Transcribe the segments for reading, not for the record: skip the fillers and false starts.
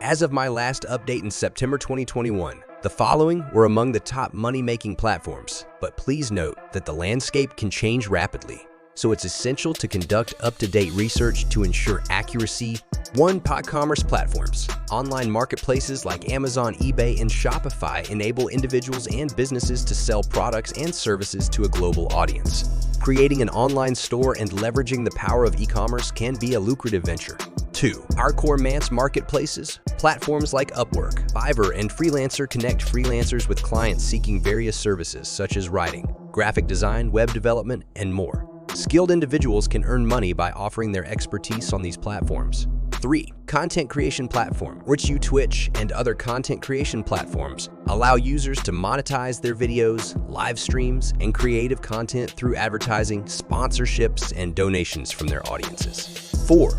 As of my last update in September 2021, the following were among the top money-making platforms, but please note that the landscape can change rapidly, so it's essential to conduct up-to-date research to ensure accuracy. 1. Commerce platforms. Online marketplaces like Amazon, eBay, and Shopify enable individuals and businesses to sell products and services to a global audience. Creating an online store and leveraging the power of e-commerce can be a lucrative venture. 2. Hardcore Mance marketplaces. Platforms like Upwork, Fiverr, and Freelancer connect freelancers with clients seeking various services such as writing, graphic design, web development, and more. Skilled individuals can earn money by offering their expertise on these platforms. 3. Content creation platform, which Twitch and other content creation platforms allow users to monetize their videos, live streams, and creative content through advertising, sponsorships, and donations from their audiences. 4.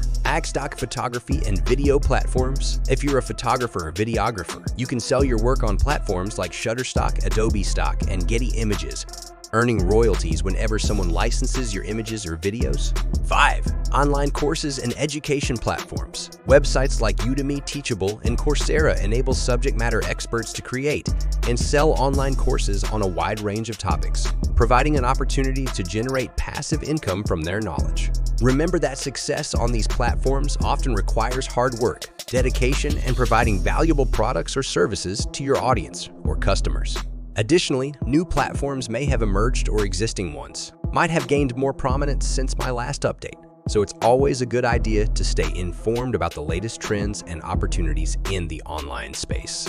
Stock photography and video platforms. If you're a photographer or videographer, you can sell your work on platforms like Shutterstock, Adobe Stock, and Getty Images, earning royalties whenever someone licenses your images or videos. 5. Online courses and education platforms. Websites like Udemy, Teachable, and Coursera enable subject matter experts to create and sell online courses on a wide range of topics, providing an opportunity to generate passive income from their knowledge. Remember that success on these platforms often requires hard work, dedication, and providing valuable products or services to your audience or customers. Additionally, new platforms may have emerged or existing ones might have gained more prominence since my last update, so it's always a good idea to stay informed about the latest trends and opportunities in the online space.